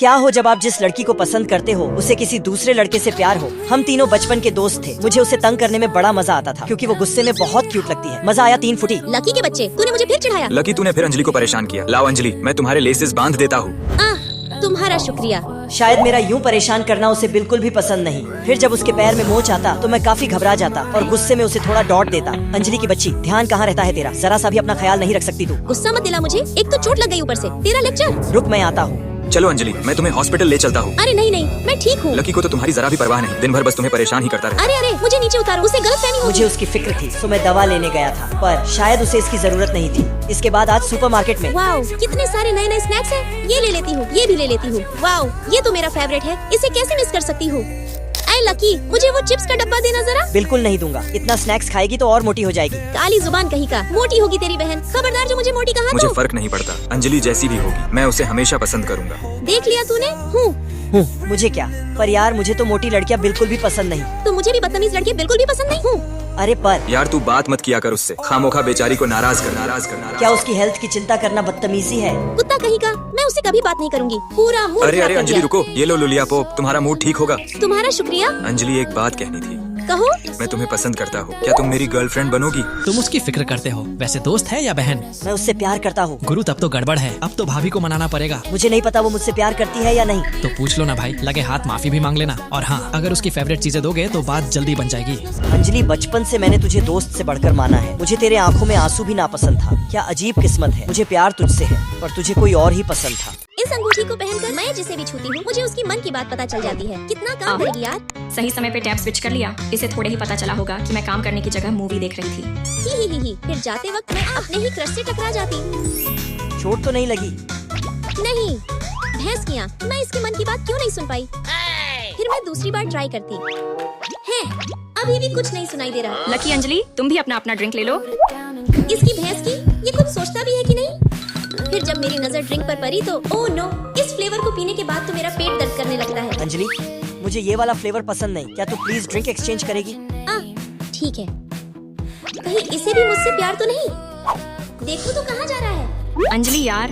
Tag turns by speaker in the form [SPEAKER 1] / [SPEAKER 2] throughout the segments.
[SPEAKER 1] क्या हो जब आप जिस लड़की को पसंद करते हो उसे किसी दूसरे लड़के से प्यार हो। हम तीनों बचपन के दोस्त थे। मुझे उसे तंग करने में बड़ा मजा आता था क्योंकि वो गुस्से में बहुत क्यूट लगती है। मजा आया 3 फुटी।
[SPEAKER 2] लकी के बच्चे, तूने मुझे फिर चिढ़ाया।
[SPEAKER 3] लकी, तूने फिर अंजलि को परेशान किया। लाओ अंजलि, मैं तुम्हारे लेसेस बांध देता हूँ।
[SPEAKER 2] तुम्हारा शुक्रिया।
[SPEAKER 1] शायद मेरा यूं परेशान करना उसे बिल्कुल भी पसंद नहीं। फिर जब उसके पैर में मोच आता तो मैं काफी घबरा जाता और गुस्से में उसे थोड़ा डांट देता। अंजलि की बच्ची, ध्यान कहाँ रहता है तेरा? जरा सा भी अपना ख्याल नहीं रख सकती तू।
[SPEAKER 2] गुस्सा मत दिला मुझे, एक तो चोट लग गई ऊपर से तेरा लेक्चर।
[SPEAKER 1] रुक, मैं आता हूँ।
[SPEAKER 3] चलो अंजलि, मैं तुम्हें हॉस्पिटल ले चलता हूँ।
[SPEAKER 2] अरे नहीं नहीं, मैं ठीक हूँ।
[SPEAKER 3] लकी को तो तुम्हारी जरा भी परवाह नहीं, दिन भर बस तुम्हें परेशान ही करता रहे।
[SPEAKER 2] अरे अरे, मुझे नीचे उतारो, उसे गलतफहमी होगी।
[SPEAKER 1] मुझे उसकी फिक्र थी तो मैं दवा लेने गया था, पर शायद उसे इसकी जरूरत नहीं थी। इसके बाद आज सुपरमार्केट में
[SPEAKER 2] वाओ, कितने सारे नए नए स्नैक्स हैं। ये ले लेती हूँ, ये भी ले लेती हूँ। वाओ, ये तो मेरा फेवरेट है, इसे कैसे मिस कर सकती हूँ। ऐ लकी, मुझे वो चिप्स का डब्बा देना जरा।
[SPEAKER 1] बिल्कुल नहीं दूंगा। इतना स्नैक्स खाएगी तो और मोटी हो जाएगी।
[SPEAKER 2] काली जुबान कहीं का, मोटी होगी तेरी बहन। खबरदार जो मुझे मोटी कहा
[SPEAKER 3] मुझे
[SPEAKER 2] तो।
[SPEAKER 3] फर्क नहीं पड़ता, अंजलि जैसी भी होगी मैं उसे हमेशा पसंद करूंगा।
[SPEAKER 2] देख लिया तूने।
[SPEAKER 1] मुझे क्या, पर यार मुझे तो मोटी लड़कियां बिल्कुल भी पसंद नहीं।
[SPEAKER 2] तो मुझे भी बदतमीज लड़के बिल्कुल भी पसंद नहीं हूँ।
[SPEAKER 1] अरे पर
[SPEAKER 3] यार तू बात मत किया कर उससे, खामोखा बेचारी को नाराज कर।
[SPEAKER 1] क्या उसकी हेल्थ की चिंता करना बदतमीजी है?
[SPEAKER 2] कुत्ता कहीं का, मैं उससे कभी बात नहीं करूंगी। पूरा मूड
[SPEAKER 3] अरे
[SPEAKER 2] खराब
[SPEAKER 3] अरे
[SPEAKER 2] कर
[SPEAKER 3] अंजलि
[SPEAKER 2] दिया।
[SPEAKER 3] रुको, ये लो लुलिया पोप, तुम्हारा मूड ठीक होगा।
[SPEAKER 2] तुम्हारा शुक्रिया।
[SPEAKER 3] अंजलि, एक बात कहनी थी।
[SPEAKER 2] कहो।
[SPEAKER 3] मैं तुम्हें पसंद करता हूँ, क्या तुम मेरी गर्लफ्रेंड बनोगी?
[SPEAKER 4] तुम उसकी फिक्र करते हो, वैसे दोस्त है या बहन?
[SPEAKER 1] मैं उससे प्यार करता हूँ।
[SPEAKER 4] गुरु, तब तो गड़बड़ है। अब तो भाभी को मनाना पड़ेगा।
[SPEAKER 1] मुझे नहीं पता वो मुझसे प्यार करती है या नहीं।
[SPEAKER 4] तो पूछ लो ना भाई, लगे हाथ माफी भी मांग लेना। और हाँ, अगर उसकी फेवरेट चीजें दोगे तो बात जल्दी बन जाएगी।
[SPEAKER 1] अंजलि, बचपन से मैंने तुझे दोस्त से बढ़कर माना है। मुझे तेरे आंखों में आंसू भी नापसंद था। क्या अजीब किस्मत है, मुझे प्यार तुझसे है और तुझे कोई और ही पसंद था।
[SPEAKER 2] इस अंगूठी को पहनकर मैं जिसे भी छूती हूँ मुझे उसकी मन की बात पता चल जाती है। कितना काम करेगी यार।
[SPEAKER 5] सही समय पे टैब स्विच कर लिया। इसे थोड़े ही पता चला होगा कि मैं काम करने की जगह मूवी देख रही थी।
[SPEAKER 2] ही। फिर जाते वक्त मैं अपने ही क्रश से टकरा जाती।
[SPEAKER 1] चोट तो नहीं लगी?
[SPEAKER 2] नहीं, भैंस की आंख, मैं इसके मन की बात क्यों नहीं सुन पाई। फिर मैं दूसरी बार ट्राई करती। है, अभी भी कुछ नहीं सुनाई दे रहा।
[SPEAKER 5] लकी, अंजलि तुम भी अपना ड्रिंक ले लो।
[SPEAKER 2] इसकी भैंस की, ये कुछ सोचता भी है कि नहीं। फिर जब मेरी नजर ड्रिंक पर पड़ी तो ओह नो, इस फ्लेवर को पीने के बाद तो मेरा पेट दर्द करने लगता है।
[SPEAKER 1] अंजलि, मुझे ये वाला फ्लेवर पसंद नहीं। क्या तू प्लीज ड्रिंक एक्सचेंज करेगी?
[SPEAKER 2] ठीक है। कहीं इसे भी मुझसे प्यार तो नहीं? देखो तो कहाँ जा रहा है।
[SPEAKER 5] अंजलि यार,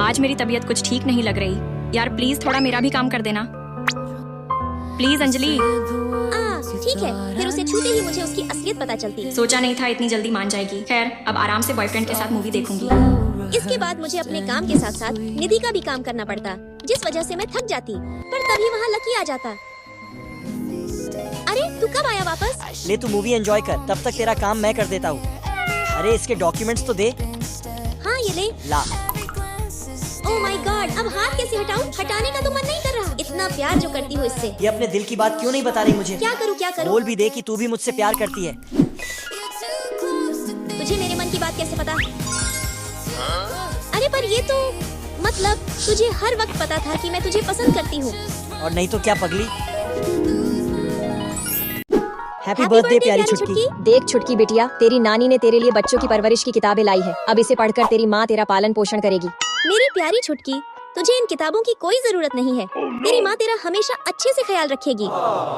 [SPEAKER 5] आज मेरी तबीयत कुछ ठीक नहीं लग रही। यार प्लीज थोड़ा मेरा भी काम कर देना। प्लीज अंजलि।
[SPEAKER 2] ठीक है। फिर उसे छूते ही मुझे उसकी असलियत पता चलती।
[SPEAKER 5] सोचा नहीं था इतनी जल्दी मान जाएगी। खैर, अब आराम से बॉयफ्रेंड के साथ मूवी देखूंगी।
[SPEAKER 2] इसके बाद मुझे अपने काम के साथ साथ निधि का भी काम करना पड़ता, जिस वजह से मैं थक जाती। पर तभी वहाँ लकी आ जाता। अरे तू कब आया वापस?
[SPEAKER 1] ले, तू मूवी एंजॉय कर, तब तक तेरा काम मैं कर देता हूँ। अरे इसके डॉक्यूमेंट्स तो दे।
[SPEAKER 2] हाँ ये ले।
[SPEAKER 1] ला।
[SPEAKER 2] ओह माय गॉड, अब हाथ कैसे हटाऊं? हटाने का तो मन नहीं कर रहा। इतना प्यार जो करती हो इससे।
[SPEAKER 1] ये अपने दिल की बात क्यों नहीं बता रही मुझे?
[SPEAKER 2] क्या करूँ क्या करूँ?
[SPEAKER 1] बोल भी दे कि तू भी मुझसे प्यार करती है।
[SPEAKER 2] तुझे मेरे मन की बात कैसे पता? अरे पर ये तो मतलब तुझे हर वक्त पता था कि मैं तुझे पसंद करती हूँ।
[SPEAKER 1] और नहीं तो क्या पगली। हैप्पी बर्थडे प्यारी छुटकी।
[SPEAKER 6] देख छुटकी बिटिया, तेरी नानी ने तेरे लिए बच्चों की परवरिश की किताबें लाई है। अब इसे पढ़कर तेरी माँ तेरा पालन पोषण करेगी।
[SPEAKER 2] मेरी प्यारी छुटकी, तुझे इन किताबों की कोई जरूरत नहीं है। तेरी माँ तेरा हमेशा अच्छे से ख्याल रखेगी।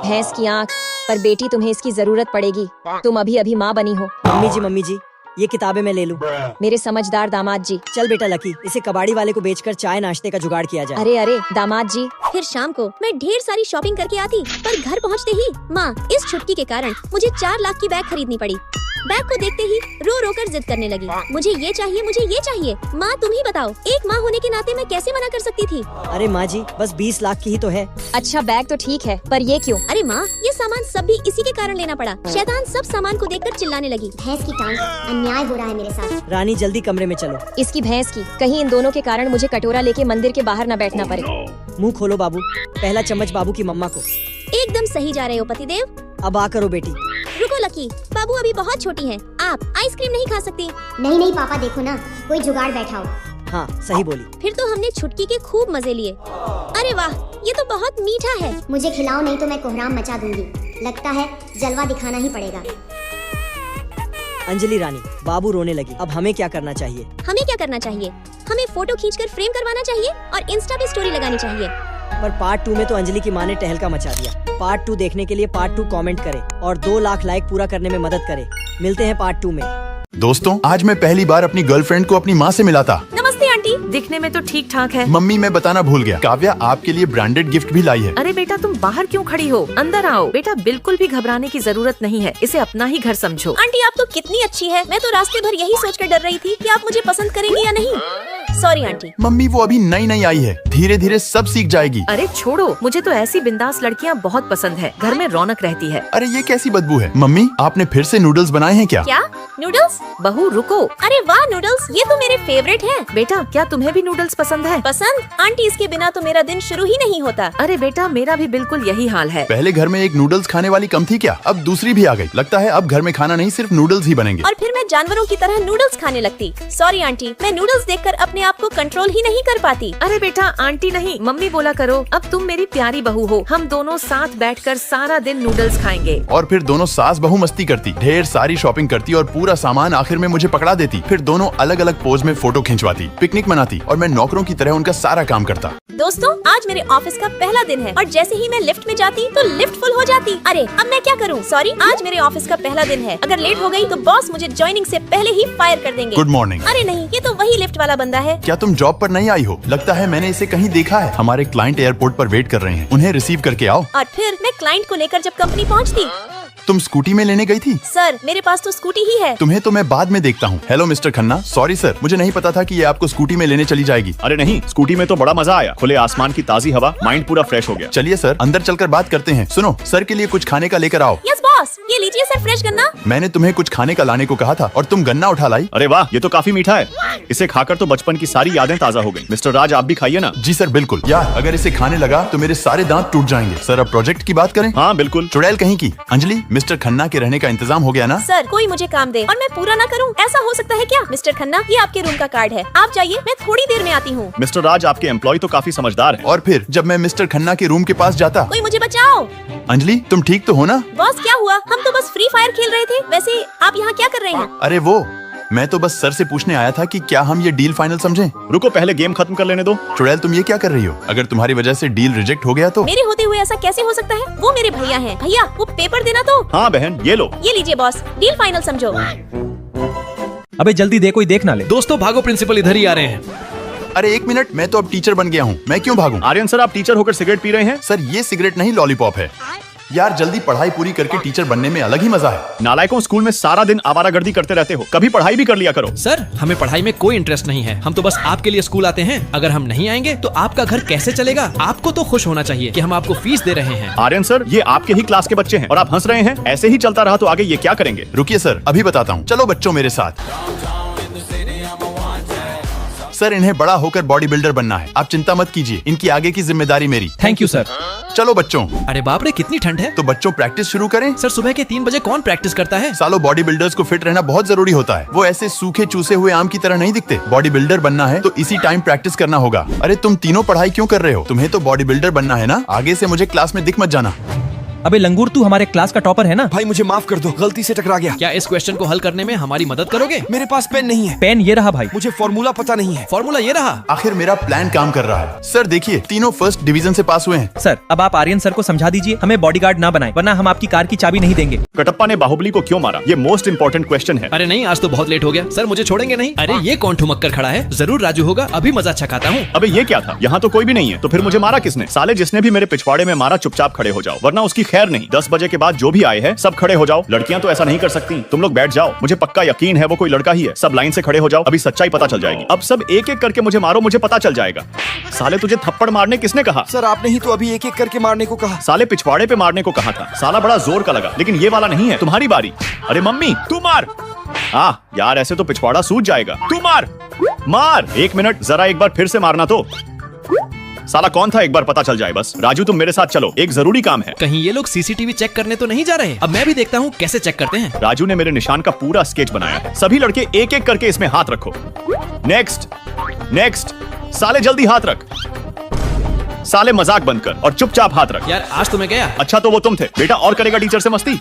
[SPEAKER 6] भैंस की आँख, पर बेटी तुम्हें इसकी जरूरत पड़ेगी। तुम अभी अभी माँ बनी हो।
[SPEAKER 1] मम्मी जी, ये किताबें मैं ले लूं?
[SPEAKER 6] मेरे समझदार दामाद जी।
[SPEAKER 1] चल बेटा लकी, इसे कबाड़ी वाले को बेचकर चाय नाश्ते का जुगाड़ किया जाए।
[SPEAKER 6] अरे दामाद जी।
[SPEAKER 2] फिर शाम को मैं ढेर सारी शॉपिंग करके आती, पर घर पहुंचते ही माँ इस छुटकी के कारण मुझे 4 लाख की बैग खरीदनी पड़ी। बैग को देखते ही रो रो कर जिद करने लगी। मुझे ये चाहिए, मुझे ये चाहिए। माँ तुम ही बताओ, एक माँ होने के नाते मैं कैसे मना कर सकती थी।
[SPEAKER 1] अरे माँ जी, बस 20 लाख की ही तो है।
[SPEAKER 6] अच्छा बैग तो ठीक है, पर ये क्यों?
[SPEAKER 2] अरे माँ, ये सामान सब भी इसी के कारण लेना पड़ा। शैतान सब सामान को देखकर चिल्लाने लगी।
[SPEAKER 7] भैंस की टांग, अन्याय हो रहा है मेरे साथ।
[SPEAKER 1] रानी जल्दी कमरे में चलो।
[SPEAKER 6] इसकी भैंस की, कहीं इन दोनों के कारण मुझे कटोरा लेके मंदिर के बाहर न बैठना पड़े।
[SPEAKER 1] मुंह खोलो बाबू, पहला चम्मच बाबू की मम्मा को।
[SPEAKER 2] एकदम सही जा रहे हो पतिदेव।
[SPEAKER 1] अब आ करो बेटी।
[SPEAKER 2] रुको लकी, बाबू अभी बहुत छोटी हैं। आप आइसक्रीम नहीं खा सकती।
[SPEAKER 7] नहीं पापा, देखो ना, कोई जुगाड़ बैठाओ।
[SPEAKER 1] हाँ सही बोली।
[SPEAKER 2] फिर तो हमने छुटकी के खूब मजे लिए। अरे वाह, ये तो बहुत मीठा है।
[SPEAKER 7] मुझे खिलाओ, नहीं तो मैं कोहराम मचा दूंगी। लगता है जलवा दिखाना ही पड़ेगा।
[SPEAKER 1] अंजलि रानी, बाबू रोने लगी। अब हमें क्या करना चाहिए?
[SPEAKER 2] हमें क्या करना चाहिए? हमें फोटो खींचकर फ्रेम करवाना चाहिए और इंस्टा पे स्टोरी लगानी चाहिए।
[SPEAKER 1] पर पार्ट 2 में तो अंजलि की माँ ने टहलका मचा दिया। पार्ट 2 देखने के लिए पार्ट 2 कमेंट करें और 2 लाख लाइक पूरा करने में मदद करें। मिलते हैं पार्ट 2 में।
[SPEAKER 8] दोस्तों, आज मैं पहली बार अपनी गर्लफ्रेंड को अपनी माँ से मिला था।
[SPEAKER 2] नमस्ते नमस्ते आंटी।
[SPEAKER 8] दिखने में तो ठीक ठाक है।
[SPEAKER 9] मम्मी मैं बताना भूल गया, काव्या आपके लिए ब्रांडेड गिफ्ट भी लाई है।
[SPEAKER 8] अरे बेटा तुम बाहर क्यों खड़ी हो, अंदर आओ। बेटा बिल्कुल भी घबराने की जरूरत नहीं है, इसे अपना ही घर समझो।
[SPEAKER 2] आंटी आप तो कितनी अच्छी है, मैं तो रास्ते भर यही सोचकर डर रही थी कि आप मुझे पसंद करेंगी या नहीं। Sorry aunty.
[SPEAKER 9] मम्मी वो अभी नई नई आई है, धीरे धीरे सब सीख जाएगी।
[SPEAKER 8] अरे छोड़ो, मुझे तो ऐसी बिंदास लड़कियाँ बहुत पसंद है, घर में रौनक रहती है।
[SPEAKER 9] अरे ये कैसी बदबू है? मम्मी आपने फिर से नूडल्स बनाए हैं क्या?
[SPEAKER 2] क्या नूडल्स?
[SPEAKER 8] बहू रुको।
[SPEAKER 2] अरे वाह नूडल्स, ये तो मेरे फेवरेट हैं।
[SPEAKER 8] बेटा क्या तुम्हें भी नूडल्स पसंद है?
[SPEAKER 2] पसंद? आंटी इसके बिना तो मेरा दिन शुरू ही नहीं होता।
[SPEAKER 8] अरे बेटा मेरा भी बिल्कुल यही हाल है।
[SPEAKER 9] पहले घर में एक नूडल्स खाने वाली कम थी क्या? अब दूसरी भी आ गई। लगता है अब घर में खाना नहीं सिर्फ नूडल्स ही बनेंगे।
[SPEAKER 2] और फिर मैं जानवरों की तरह नूडल्स खाने लगती। सॉरी आंटी, मैं नूडल्स देखकर अपने आप को कंट्रोल ही नहीं कर पाती।
[SPEAKER 8] अरे बेटा आंटी नहीं मम्मी बोला करो। अब तुम मेरी प्यारी बहू हो, हम दोनों साथ बैठकर सारा दिन नूडल्स खाएंगे।
[SPEAKER 9] और फिर दोनों सास बहू मस्ती करती, ढेर सारी शॉपिंग करती और पूरा सामान आखिर में मुझे पकड़ा देती। फिर दोनों अलग अलग पोज में फोटो खिंचवाती, पिकनिक मनाती और मैं नौकरों की तरह उनका सारा काम करता।
[SPEAKER 2] दोस्तों आज मेरे ऑफिस का पहला दिन है और जैसे ही मैं लिफ्ट में जाती तो लिफ्ट फुल हो जाती। अरे अब मैं क्या करूं? सॉरी, आज मेरे ऑफिस का पहला दिन है, अगर लेट हो गई तो बॉस मुझे ज्वाइनिंग से पहले ही फायर कर देंगे।
[SPEAKER 9] Good morning.
[SPEAKER 2] अरे नहीं, ये तो वही लिफ्ट वाला बंदा है।
[SPEAKER 9] क्या तुम जॉब पर नहीं आई हो? लगता है मैंने इसे कहीं देखा है। हमारे क्लाइंट एयरपोर्ट पर वेट कर रहे हैं, उन्हें रिसीव करके आओ।
[SPEAKER 2] और फिर मैं क्लाइंट को लेकर जब कंपनी पहुंचती।
[SPEAKER 9] तुम स्कूटी में लेने गई थी?
[SPEAKER 2] सर मेरे पास तो स्कूटी ही है।
[SPEAKER 9] तुम्हें तो मैं बाद में देखता हूँ। Hello mister Khanna, sorry sir, मुझे नहीं पता था कि ये आपको स्कूटी में लेने चली जाएगी।
[SPEAKER 10] अरे नहीं, स्कूटी में तो बड़ा मजा आया, खुले आसमान की ताजी हवा, माइंड पूरा फ्रेश हो गया।
[SPEAKER 9] चलिए सर अंदर चलकर बात करते हैं। सुनो, सर के लिए कुछ खाने का लेकर आओ।
[SPEAKER 2] यस बॉस, ये लीजिए सर फ्रेश गन्ना।
[SPEAKER 9] मैंने तुम्हें कुछ खाने का लाने को कहा था और तुम गन्ना उठा लाई।
[SPEAKER 10] अरे वाह, ये तो काफी मीठा है, इसे खाकर तो बचपन की सारी यादें ताजा हो गई। मिस्टर राज आप भी खाइए ना।
[SPEAKER 9] जी सर बिल्कुल। यार अगर इसे खाने लगा तो मेरे सारे दांत टूट जाएंगे। सर अब प्रोजेक्ट की बात करें।
[SPEAKER 10] हाँ बिल्कुल।
[SPEAKER 9] चुड़ैल कहीं की। अंजलि, मिस्टर खन्ना के रहने का इंतजाम हो गया ना?
[SPEAKER 2] सर कोई मुझे काम दे और मैं पूरा ना करूं, ऐसा हो सकता है क्या? मिस्टर खन्ना ये आपके रूम का कार्ड है, आप जाइए, मैं थोड़ी देर में आती हूँ।
[SPEAKER 10] मिस्टर राज आपके एम्प्लॉय तो काफी समझदार है।
[SPEAKER 9] और फिर जब मैं मिस्टर खन्ना के रूम के पास जाता।
[SPEAKER 2] कोई मुझे बचाओ।
[SPEAKER 9] अंजलि तुम ठीक तो हो ना?
[SPEAKER 2] बॉस क्या हुआ? हम तो बस फ्री फायर खेल रहे थे। वैसे आप यहाँ क्या कर रहे हैं?
[SPEAKER 9] अरे वो मैं तो बस सर से पूछने आया था कि क्या हम ये डील फाइनल समझें?
[SPEAKER 10] रुको पहले गेम खत्म कर लेने दो।
[SPEAKER 9] चुड़ैल तुम ये क्या कर रही हो? अगर तुम्हारी वजह से डील रिजेक्ट हो गया तो?
[SPEAKER 2] मेरे होते हुए ऐसा कैसे हो सकता है? वो मेरे भैया हैं। भैया वो पेपर देना तो।
[SPEAKER 10] हाँ बहन ये लो।
[SPEAKER 2] ये लीजिए बॉस, डील फाइनल समझो।
[SPEAKER 11] अबे जल्दी दे, कोई देख ना ले।
[SPEAKER 4] दोस्तों भागो, प्रिंसिपल इधर ही आ रहे हैं।
[SPEAKER 9] अरे एक मिनट, मैं तो अब टीचर बन गया हूँ, मैं क्यों भागूं?
[SPEAKER 10] आर्यन सर आप टीचर होकर सिगरेट पी रहे हैं?
[SPEAKER 9] सर ये सिगरेट नहीं लॉलीपॉप है। यार जल्दी पढ़ाई पूरी करके टीचर बनने में अलग ही मजा है।
[SPEAKER 10] नालायकों, स्कूल में सारा दिन आवारागर्दी करते रहते हो, कभी पढ़ाई भी कर लिया करो।
[SPEAKER 4] सर हमें पढ़ाई में कोई इंटरेस्ट नहीं है, हम तो बस आपके लिए स्कूल आते हैं। अगर हम नहीं आएंगे तो आपका घर कैसे चलेगा? आपको तो खुश होना चाहिए कि हम आपको फीस दे रहे हैं।
[SPEAKER 10] आर्यन सर ये आपके ही क्लास के बच्चे हैं और आप हंस रहे हैं। ऐसे ही चलता रहा तो आगे ये क्या करेंगे?
[SPEAKER 9] रुकिए सर अभी बताता हूँ, चलो बच्चों मेरे साथ। सर इन्हें बड़ा होकर बॉडी बिल्डर बनना है, आप चिंता मत कीजिए, इनकी आगे की जिम्मेदारी मेरी।
[SPEAKER 11] Thank you sir.
[SPEAKER 9] चलो बच्चों।
[SPEAKER 4] अरे बाप रे कितनी ठंड है।
[SPEAKER 9] तो बच्चों प्रैक्टिस शुरू करें।
[SPEAKER 4] सर सुबह के 3 बजे कौन प्रैक्टिस करता है?
[SPEAKER 9] सालों बॉडी बिल्डर्स को फिट रहना बहुत जरूरी होता है, वो ऐसे सूखे चूसे हुए आम की तरह नहीं दिखते। बॉडी बिल्डर बनना है तो इसी टाइम प्रैक्टिस करना होगा। अरे तुम तीनों पढ़ाई क्यों कर रहे हो? तुम्हें तो बॉडी बिल्डर बनना है ना, आगे से मुझे क्लास में दिख मत जाना।
[SPEAKER 11] अबे लंगूर तू हमारे क्लास का टॉपर है ना?
[SPEAKER 12] भाई मुझे माफ कर दो, गलती से टकरा गया।
[SPEAKER 4] क्या इस क्वेश्चन को हल करने में हमारी मदद करोगे?
[SPEAKER 12] मेरे पास पेन नहीं है।
[SPEAKER 11] पेन ये रहा भाई।
[SPEAKER 12] मुझे फॉर्मूला पता नहीं है।
[SPEAKER 4] फॉर्मूला ये रहा।
[SPEAKER 9] आखिर मेरा प्लान काम कर रहा है। सर देखिए तीनों फर्स्ट डिवीजन से पास हुए हैं।
[SPEAKER 11] सर अब आप आर्यन सर को समझा दीजिए हमें बॉडीगार्ड ना बनाए, वरना हम आपकी कार की चाबी नहीं देंगे।
[SPEAKER 10] कटप्पा ने बाहुबली को क्यों मारा? ये मोस्ट इम्पोर्टेंट क्वेश्चन है।
[SPEAKER 4] अरे नहीं आज तो बहुत लेट हो गया। सर मुझे छोड़ेंगे नहीं? अरे ये कौन ठुमक कर खड़ा है? जरूर राजू होगा, अभी मजा छकाता हूँ।
[SPEAKER 10] अबे ये क्या था? यहाँ तो कोई भी नहीं है, तो फिर मुझे मारा किसने? साले जिसने भी मेरे पिछवाड़े में मारा चुपचाप खड़े हो जाओ, वरना उसकी खैर नहीं। 10 बजे के बाद जो भी आए हैं सब खड़े हो जाओ। लड़कियां तो ऐसा नहीं कर सकती, तुम लोग बैठ जाओ। मुझे पक्का यकीन है वो कोई लड़का ही है। सब लाइन से खड़े हो जाओ, अभी सच्चाई पता चल जाएगी। अब सब एक एक करके मुझे मारो, मुझे पता चल जाएगा। साले तुझे थप्पड़ मारने किसने कहा?
[SPEAKER 12] सर आपने ही तो अभी एक एक करके मारने को कहा।
[SPEAKER 10] साले पिछवाड़े पे मारने को कहा था। साला बड़ा जोर का लगा, लेकिन ये वाला नहीं है। तुम्हारी बारी। अरे मम्मी तू मार। यार ऐसे तो पिछवाड़ा सूज जाएगा। तू मार मार। 1 मिनट, जरा एक बार फिर से मारना तो। साला कौन था एक बार पता चल जाए बस। राजू तुम मेरे साथ चलो, एक जरूरी काम है।
[SPEAKER 4] कहीं ये लोग सीसीटीवी चेक करने तो नहीं जा रहे? अब मैं भी देखता हूँ कैसे चेक करते हैं।
[SPEAKER 10] राजू ने मेरे निशान का पूरा स्केच बनाया है। सभी लड़के एक एक करके इसमें हाथ रखो। Next next. साले जल्दी हाथ रख। साले मजाक बंद कर और चुपचाप हाथ रख।
[SPEAKER 4] यार आज तो मैं गया।
[SPEAKER 10] अच्छा तो वो तुम थे बेटा, और करेगा टीचर से मस्ती।